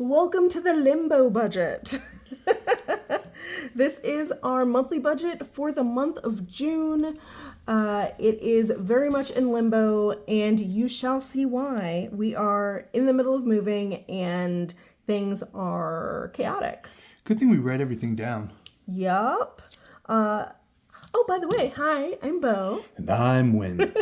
Welcome to the limbo budget. This is our monthly budget for the month of June. It is very much in limbo, and you shall see why. We are in the middle of moving, and things are chaotic. Good thing we write everything down. Yup. Oh, by the way, hi, I'm Bo. And I'm Win.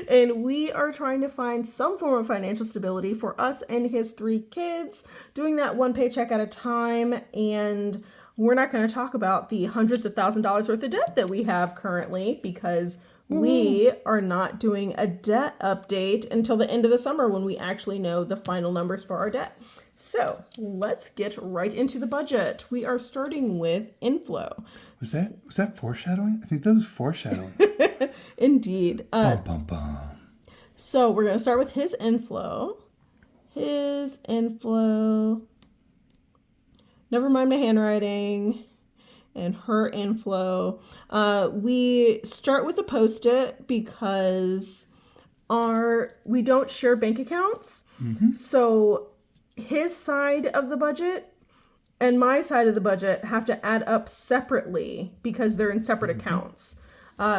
And we are trying to find some form of financial stability for us and his 3 kids, doing that one paycheck at a time. And we're not going to talk about the hundreds of $1,000s worth of debt that we have currently, because we are not doing a debt update until the end of the summer when we actually know the final numbers for our debt. So let's get right into the budget. We are starting with inflow. Was that foreshadowing? I think that was foreshadowing. Indeed. Bum, bum, bum. So we're going to start with his inflow. His inflow. Never mind my handwriting. And her inflow. We start with a Post-it because we don't share bank accounts. Mm-hmm. So his side of the budget and my side of the budget have to add up separately because they're in separate accounts.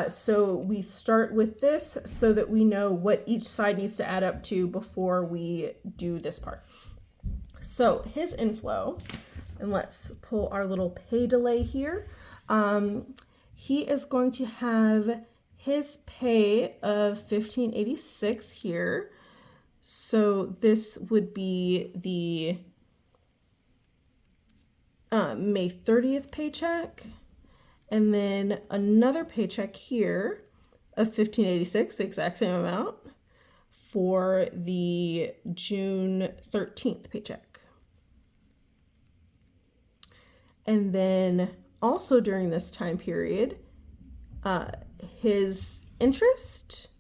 So we start with this so that we know what each side needs to add up to before we do this part. So his inflow, and let's pull our little pay delay here. He is going to have his pay of $1,586 here. So this would be the May 30th paycheck, and then another paycheck here of $1,586, the exact same amount, for the June 13th paycheck. And then also during this time period, his interest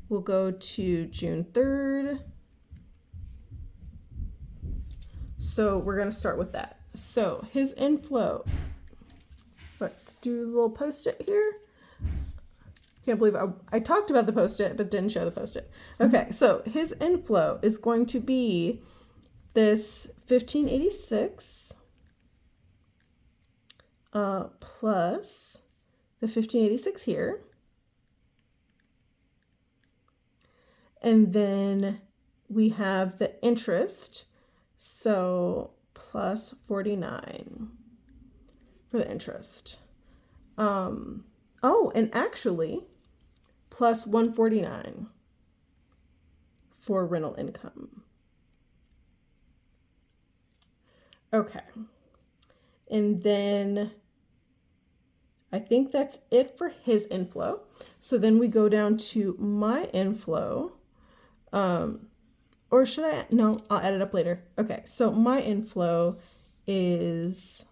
will go to June 3rd. So we're going to start with that. So his inflow, let's do a little Post-it here. Can't believe I talked about the Post-it, but didn't show the Post-it. Okay, so his inflow is going to be this $1,586 plus the $1,586 here. And then we have the interest, so plus 49 for the interest. And actually plus 149 for rental income. Okay. And then I think that's it for his inflow. So then we go down to my inflow. Or should I? No, I'll add it up later. Okay, so my inflow is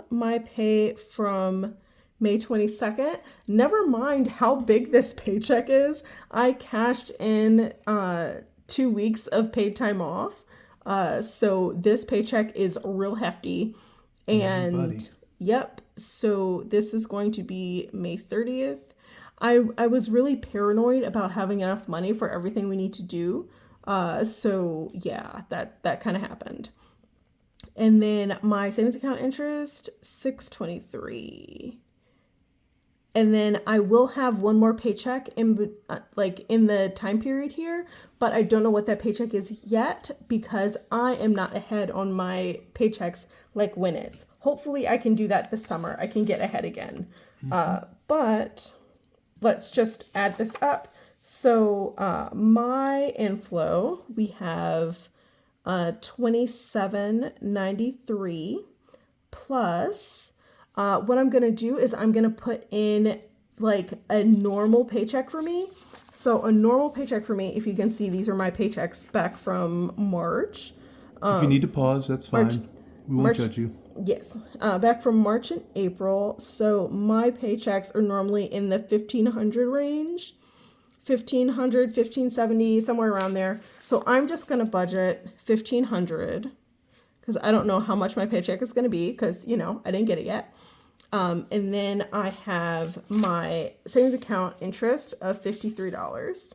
my pay from May 22nd. Never mind how big this paycheck is. I cashed in 2 weeks of paid time off. So this paycheck is real hefty. And yep, so this is going to be May 30th. I was really paranoid about having enough money for everything we need to do. So yeah, that kind of happened. And then my savings account interest, $623. And then I will have one more paycheck in the time period here, but I don't know what that paycheck is yet because I am not ahead on my paychecks like Win is. Hopefully I can do that this summer. I can get ahead again. But let's just add this up. So my inflow, we have $27.93 plus what I'm going to do is I'm going to put in like a normal paycheck for me. So a normal paycheck for me, if you can see, these are my paychecks back from March. If you need to pause, that's fine. We won't judge you. Yes. Back from March and April. So my paychecks are normally in the 1,500 range. 1,500, 1,570, somewhere around there. So I'm just going to budget 1,500 because I don't know how much my paycheck is going to be because, I didn't get it yet. And then I have my savings account interest of $53.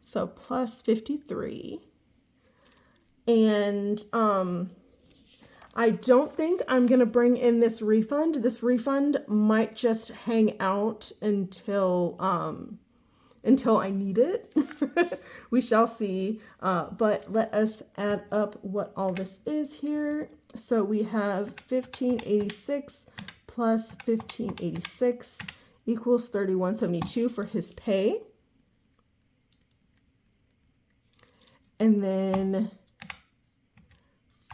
So plus 53. And I don't think I'm going to bring in this refund. This refund might just hang out until I need it. We shall see. But let us add up what all this is here. So we have 1586 plus 1586 equals 3172 for his pay. And then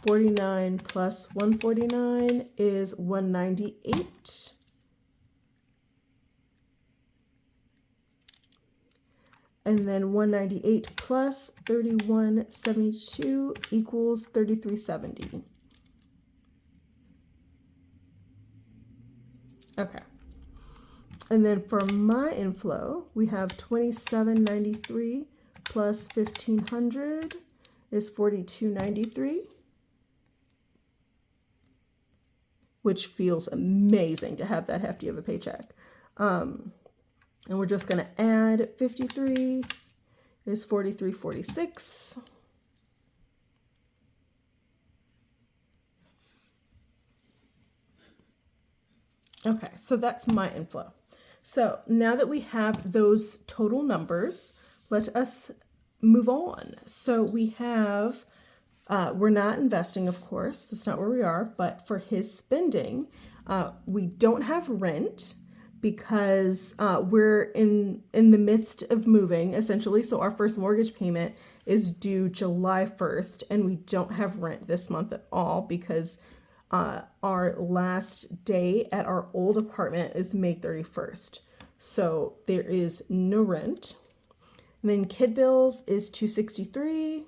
49 plus 149 is 198. And then 198 plus 3172 equals 3370. Okay. And then for my inflow, we have 2793 plus 1500 is 4293. Which feels amazing to have that hefty of a paycheck. And we're just going to add 53 is 4346. Okay, so that's my inflow. So now that we have those total numbers, let us move on. So we have, we're not investing, of course, that's not where we are, but for his spending, we don't have rent because we're in the midst of moving, essentially. So our first mortgage payment is due July 1st, and we don't have rent this month at all because our last day at our old apartment is May 31st. So there is no rent. And then kid bills is $263.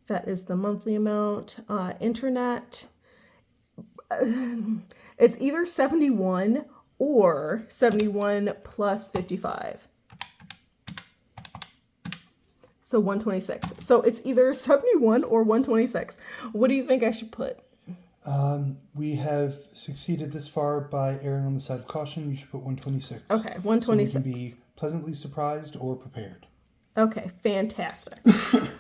That is the monthly amount. Internet, it's either 71 or 71 plus 55. So 126. So it's either 71 or 126. What do you think I should put? We have succeeded this far by erring on the side of caution. You should put 126. Okay, 126. So we can be pleasantly surprised or prepared. Okay, fantastic.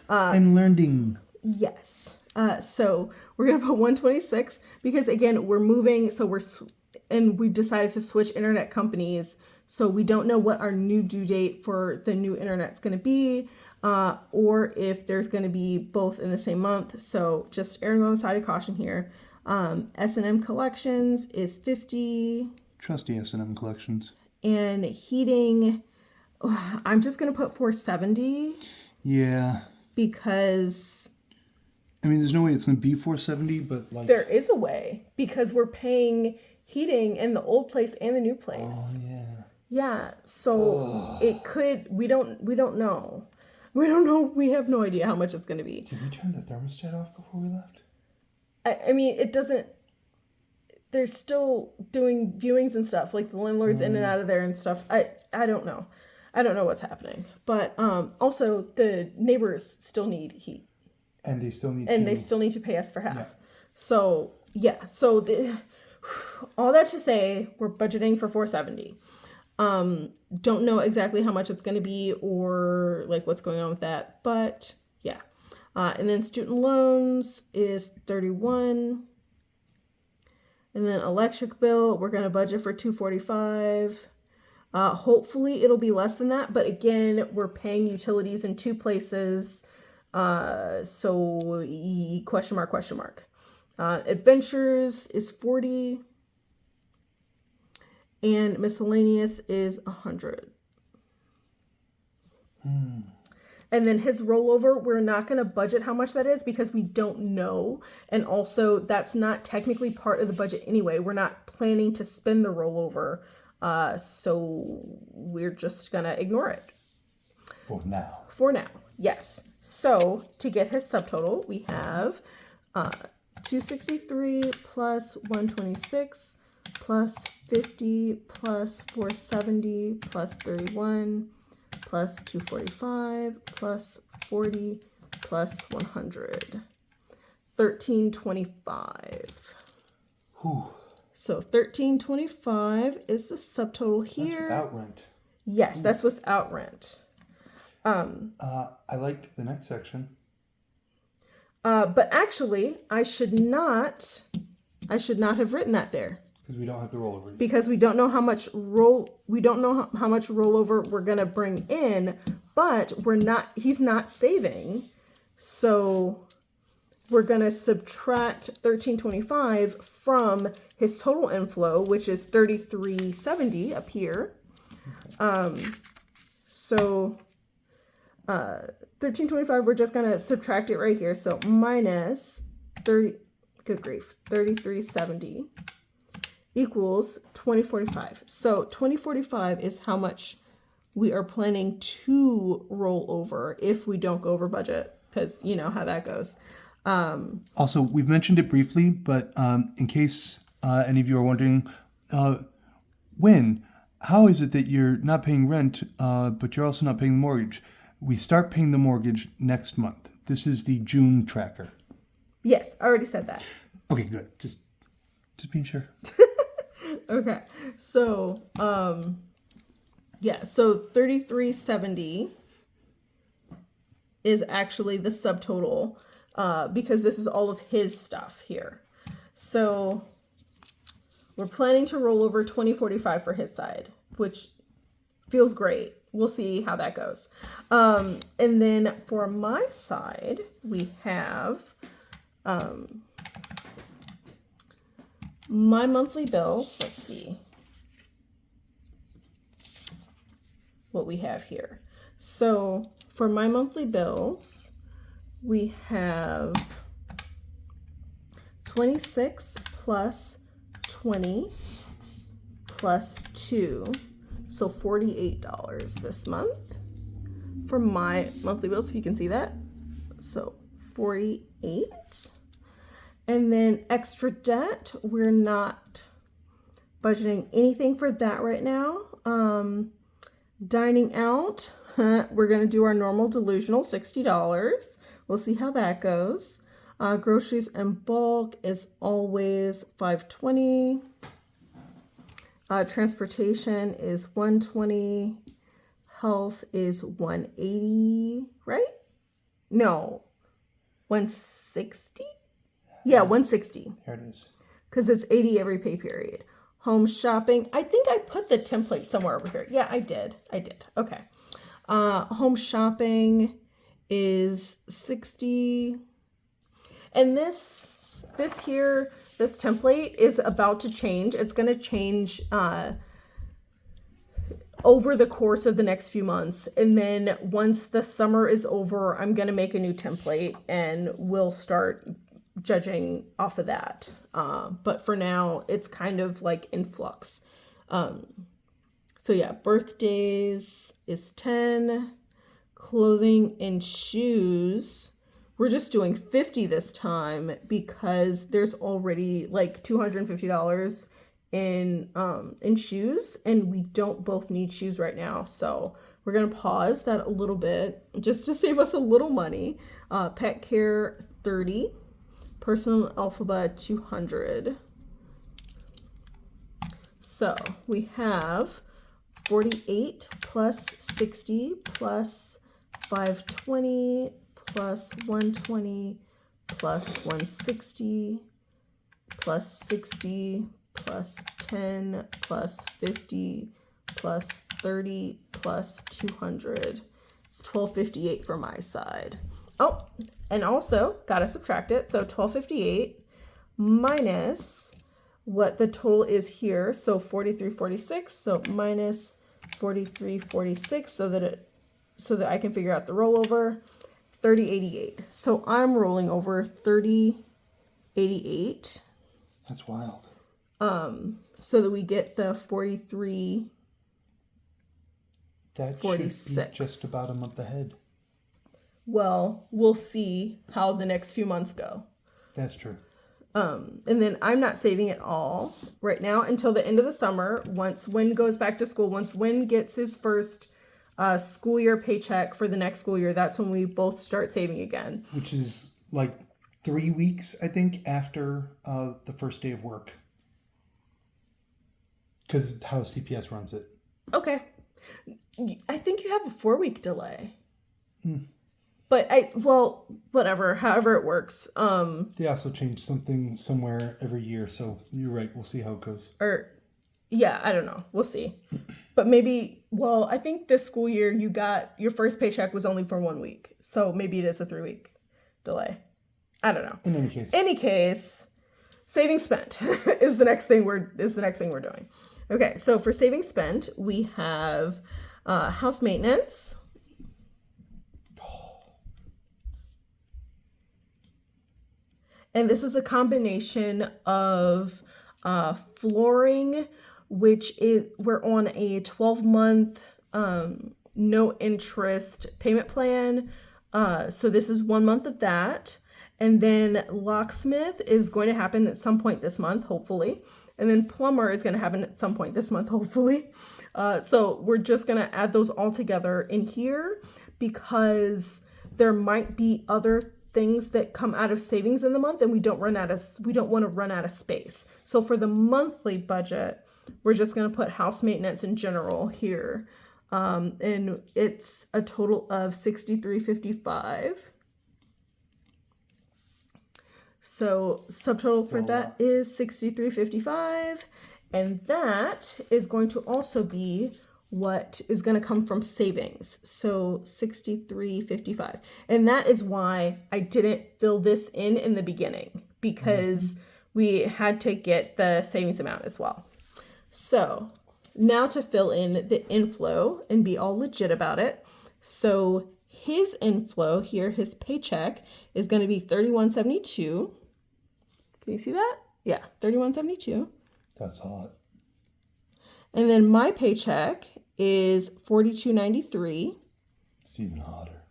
I'm learning. Yes. So we're going to put 126 because, again, we're moving. So we decided to switch internet companies. So we don't know what our new due date for the new internet's going to be, or if there's going to be both in the same month. So just erring on the side of caution here. S&M Collections is 50. Trusty S&M Collections. And heating, I'm just going to put 470. Yeah. Because... I mean, there's no way it's going to be 470, but like... There is a way, because we're paying heating in the old place and the new place. Oh, yeah. Yeah, so it could... We don't know. We don't know. We have no idea how much it's going to be. Did we turn the thermostat off before we left? I mean, it doesn't... They're still doing viewings and stuff, like the landlord's in and out of there and stuff. I don't know. I don't know what's happening. But also, the neighbors still need heat. And they still need they still need to pay us for half. Yeah. So, yeah. So, all that to say, we're budgeting for 470. Don't know exactly how much it's going to be or like what's going on with that. But, yeah. And then student loans is 31. And then electric bill, we're going to budget for 245. Hopefully it'll be less than that. But again, we're paying utilities in two places. So question mark. Adventures is 40. And miscellaneous is 100. And then his rollover, we're not going to budget how much that is because we don't know. And also, that's not technically part of the budget anyway. We're not planning to spend the rollover. So we're just going to ignore it. For now, yes. So to get his subtotal, we have 263 plus 126 plus 50 plus 470 plus 31 plus 245 plus 40 plus 100. 1325. Whew. So 1325 is the subtotal here. That's without rent. Yes, that's without rent. I like the next section. But actually, I should not have written that there. Because we don't have the rollover. Because we don't know how much how much rollover we're gonna bring in, but he's not saving. So we're gonna subtract 1325 from his total inflow, which is 3370 up here. So 1325, we're just gonna subtract it right here. So minus 3370 equals 2045. So 2045 is how much we are planning to roll over if we don't go over budget, because you know how that goes. Also, we've mentioned it briefly, but in case any of you are wondering, how is it that you're not paying rent, but you're also not paying the mortgage? We start paying the mortgage next month. This is the June tracker. Yes, I already said that. Okay, good. Just being sure. Okay, so so 3370 is actually the subtotal, because this is all of his stuff here. So we're planning to roll over 2045 for his side, which feels great. We'll see how that goes. And then for my side, we have my monthly bills. Let's see what we have here. So for my monthly bills, we have 26 plus 20 plus 2, so $48 this month for my monthly bills, if you can see that. So 48. And then extra debt, we're not budgeting anything for that right now. Dining out, we're going to do our normal delusional $60. We'll see how that goes. Groceries in bulk is always $5.20. Transportation is $120. Health is $180, right? No, $160? Yeah, $160. There it is. Because it's $80 every pay period. Home shopping, I think I put the template somewhere over here. Yeah, I did. Okay. Home shopping is $60. And this template is about to change. It's going to change over the course of the next few months. And then once the summer is over, I'm going to make a new template and we'll start judging off of that. But for now, it's kind of like in flux. So yeah, birthdays is 10. Clothing and shoes, we're just doing 50 this time because there's already like $250 in shoes, and we don't both need shoes right now. So we're gonna pause that a little bit just to save us a little money. Pet care 30, personal alphabet 200. So we have 48 plus 60 plus 520 plus 120 plus 160 plus 60 plus 10 plus 50 plus 30 plus 200. It's $12.58 for my side. Oh, and also gotta subtract it. So $12.58 minus what the total is here. So $43.46. So minus $43.46 so that I can figure out the rollover. $30.88. So I'm rolling over $30.88. That's wild. So that we get the 43. That 46. Should be just about a month ahead. Well, we'll see how the next few months go. That's true. And then I'm not saving it all right now until the end of the summer. Once Wynn goes back to school, once Wynn gets his first school year paycheck for the next school year, that's when we both start saving again. Which is like 3 weeks, I think, after the first day of work. Because how CPS runs it. Okay. I think you have a 4-week delay. But whatever, however it works. They also change something somewhere every year, so you're right. We'll see how it goes. Yeah, I don't know. We'll see. But maybe, I think this school year you got your first paycheck was only for 1 week. So maybe it is a 3-week delay. I don't know. In any case, saving spent is the next thing we're doing. Okay, so for saving spent, we have house maintenance. And this is a combination of flooring, which we're on a 12-month no interest payment plan. So this is 1 month of that. And then locksmith is going to happen at some point this month, hopefully. And then plumber is going to happen at some point this month, hopefully. So we're just going to add those all together in here because there might be other things that come out of savings in the month and we don't want to run out of space. So for the monthly budget, we're just going to put house maintenance in general here. And it's a total of $63.55. So subtotal for that is $63.55. And that is going to also be what is going to come from savings. So $63.55. And that is why I didn't fill this in the beginning, because we had to get the savings amount as well. So now to fill in the inflow and be all legit about it. So his inflow here, his paycheck is going to be $31.72. Can you see that? Yeah, $31.72. That's hot. And then my paycheck is $42.93. It's even hotter.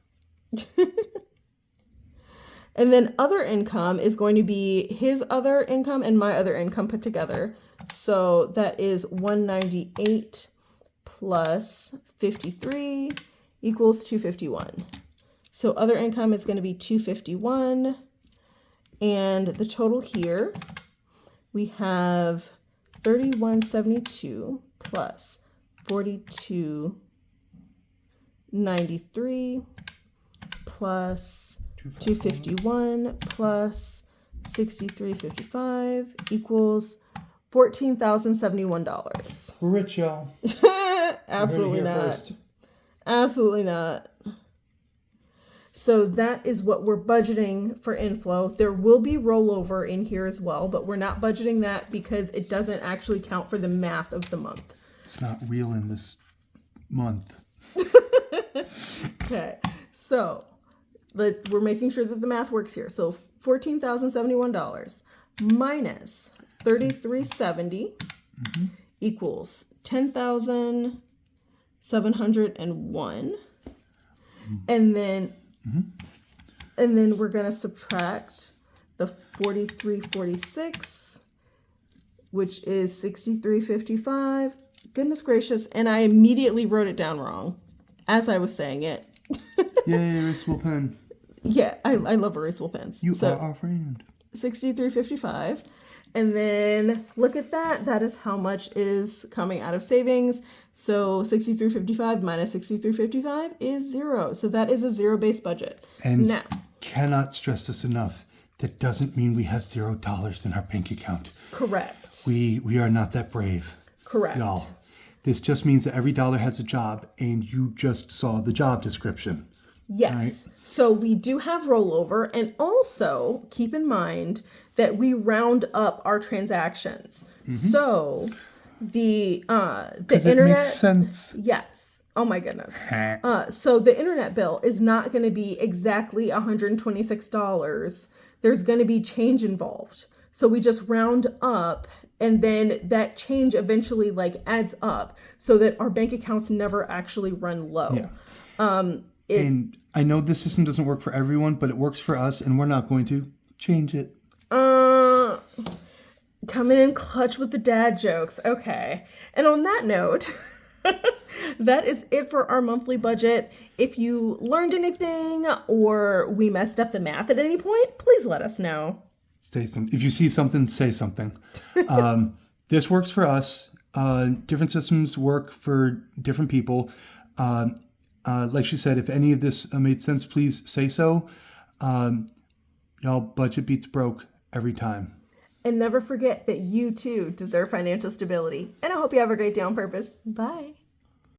And then other income is going to be his other income and my other income put together. So that is $198 plus 53 equals $251. So other income is going to be $251. And the total here, we have $31.72 plus $42.93 plus $251 plus $63.55 equals $14,071. We're rich, y'all. Absolutely not. Absolutely not. So that is what we're budgeting for inflow. There will be rollover in here as well, but we're not budgeting that because it doesn't actually count for the math of the month. It's not real in this month. Okay, so we're making sure that the math works here. So $14,071 minus $33.70 equals $10,701. And then we're going to subtract the $43.46, which is $63.55. Goodness gracious. And I immediately wrote it down wrong as I was saying it. Yay, erasable pen. Yeah, I love erasable pens. You are our friend. $63.55. And then look at that. That is how much is coming out of savings. So $63.55 minus $63.55 is $0. So that is a zero-based budget. And now, cannot stress this enough. That doesn't mean we have $0 in our bank account. correct. We are not that brave. Correct. Y'all. This just means that every dollar has a job, and you just saw the job description. Yes. Right. So we do have rollover, and also keep in mind that we round up our transactions. So the Because it internet makes sense. Yes. Oh my goodness. So the internet bill is not going to be exactly $126. There's going to be change involved. So we just round up, and then that change eventually adds up so that our bank accounts never actually run low. Yeah. And I know this system doesn't work for everyone, but it works for us, and we're not going to change it. Coming in clutch with the dad jokes. Okay. And on that note, that is it for our monthly budget. If you learned anything or we messed up the math at any point, please let us know. Say something. If you see something, say something. This works for us. Different systems work for different people. Like she said, if any of this made sense, please say so. Y'all, budget beats broke every time. And never forget that you too deserve financial stability. And I hope you have a great day on purpose. Bye.